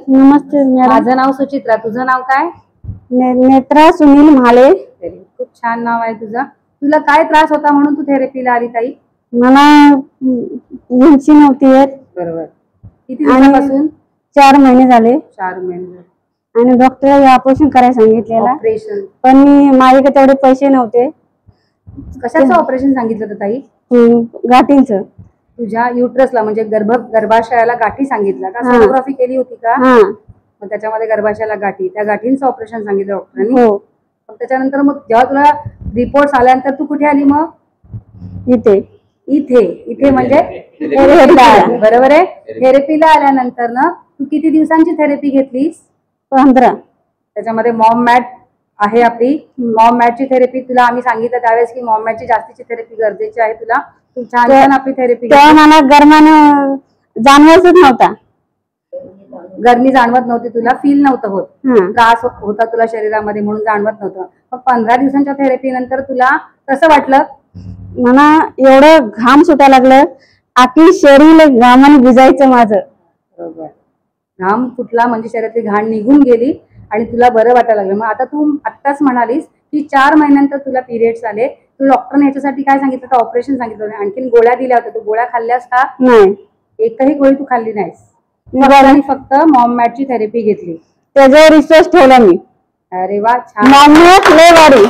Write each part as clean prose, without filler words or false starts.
नमस्ते madam. माझं नाव सुचित्रा, तुझं नाव काय? नेत्रा सुनील म्हाले। खूप छान नाव आहे तुझं। तुला काय त्रास होता म्हणून तू थेरपीला आली ताई? मला उंची नव्हती येत। बरोबर। किती दिवसापासून? 4 महिने झाले। 4 महिने। आणि डॉक्टरने ऑपरेशन करायला सांगितलेलं। ऑपरेशन? पण माझ्याकडे तेवढे पैसे नव्हते। कशाचं ऑपरेशन सांगितलं होतं ताई? गाठींचं। तुझ्या युट्रसला म्हणजे गर्भाशयाला गाठी सांगितलं का? सोनोग्राफी केली होती का? मग त्याच्यामध्ये गर्भाशयाला गाठी, त्या गाठींचं ऑपरेशन सांगितलं डॉक्टरांनी? हो। मग त्याच्यानंतर मग जेव्हा तुला रिपोर्ट्स आल्यानंतर तू कुठे आली मग? इथे इथे म्हणजे थेरपीला, बरोबर आहे। थेरपीला आल्यानंतर ना तू किती दिवसांची थेरपी घेतलीस? 15। त्याच्यामध्ये मॉम मॅट आहे आपली। मॉम मॅटची थेरपी तुला आम्ही सांगितलं त्यावेळेस की मॉम मॅटची जास्तीची थेरपी गरजेची आहे तुला। तू छान छान आपली थेरपी तेव्हा मला गरमानं जाणवतच नव्हता। गरमी जाणवत नव्हती तुला, फील नव्हतं होत, त्रास होता तुला शरीरामध्ये म्हणून जाणवत नव्हतं। मग 15 दिवसांच्या थेरपी नंतर तुला कसं वाटलं? मला एवढं घाम सुटायला लागलं, आखी शरीर घामाने भिजायचं माझं। बरोबर। घाम फुटला म्हणजे शरीरातली घाण निघून गेली आणि तुला बरं वाटायला लागलं। मग आता तू आत्ताच म्हणालीस की 4 महिन्यानंतर तुला पिरियड्स आले। तू डॉक्टरने याच्यासाठी काय सांगितलं होतं? ऑपरेशन सांगितलं होतं, आणखीन गोळ्या दिल्या होत्या, तू गोळ्या खाल्ल्यास का? नाही, एकही गोळी तू खाल्ली नाहीस। फक्त मॉम मॅटची थेरपी घेतली, त्याच्यावर विश्वास ठेवला मी। अरे वा, छान। मॉम मॅट लय भारी।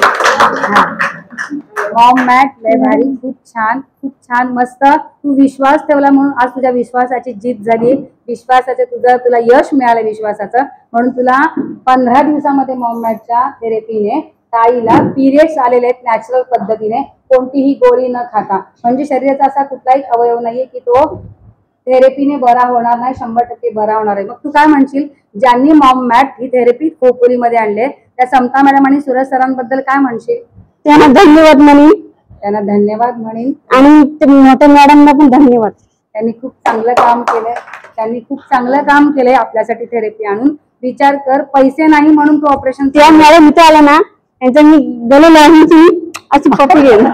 मॉम मॅट लय भारी, खूप छान मस्त। तू विश्वास ठेवला म्हणून आज तुझ्या विश्वासाची जीत झाली, तुला यश मिळालं विश्वासाचं, म्हणून तुला 15 दिवसामध्ये मॉम मॅटच्या थेरपीने ताईला पिरियड्स आलेले आहेत नॅचरल पद्धतीने, कोणतीही गोळी न खाता। म्हणजे शरीराचा असा कुठलाही अवयव नाहीये की तो थेरपीने बरा होणार नाही, 100% बरा होणार आहे। मग तू काय म्हणशील, ज्यांनी मॉम मॅट ही थेरपी खोपोलीमध्ये आणले त्या समता मॅडम आणि सूरज सरांबद्दल काय म्हणशील? त्यांना धन्यवाद म्हणीन। आणि मोठ्या मॅडमला पण धन्यवाद। त्यांनी खूप चांगलं काम केलंय आपल्यासाठी थेरपी आणून। विचार कर, पैसे नाही म्हणून तू ऑपरेशन, त्या मॅडम इथे आला ना त्यांचं मी गले लावून अशी पप्पी घेईन।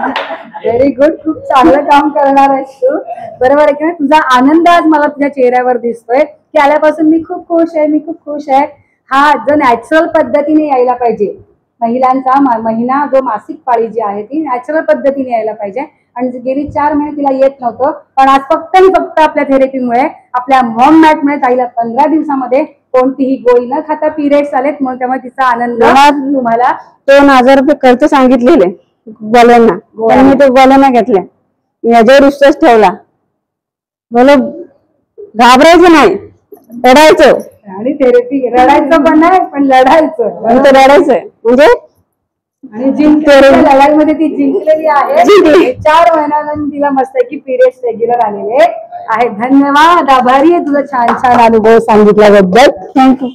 व्हेरी गुड, खूप चांगलं काम करणार आहेस तू, बरोबर आहे की नाही? तुझा आनंद आज मला तुझ्या चेहऱ्यावर दिसतोय की आल्यापासून मी खूप खुश आहे। हा जो नॅचरल पद्धतीने यायला पाहिजे, महिलांचा महिना जो मासिक पाळी जी आहे ती नॅचरल पद्धतीने यायला पाहिजे। आणि गेली 4 महिने तिला येत नव्हतं, पण आज फक्त आपल्या थेरपीमुळे, आपल्या मॉम मॅटमुळे ताईला 15 दिवसामध्ये कोणतीही गोळी न खाता पिरियड्स आलेत, म्हणून त्यामुळे तिचा आनंद। तुम्हाला 2000 रुपये खर्च सांगितलेले गोळ्यांना, पण मी ते गोळ्यांना घेतल्या, याच्यावर विश्वास ठेवला। बोलो घाबरायचं नाही, लढायचं। आणि थेरपी रडायचं पण नाही, पण लढायचं म्हणजे आणि लढाईमध्ये ती जिंकलेली आहे। 4 महिन्यानंतर तिला मस्त की पिरियड्स रेग्युलर आलेले आहे। धन्यवाद, आभारी आहे तुझा छान अनुभव सांगितल्याबद्दल। थँक्यू।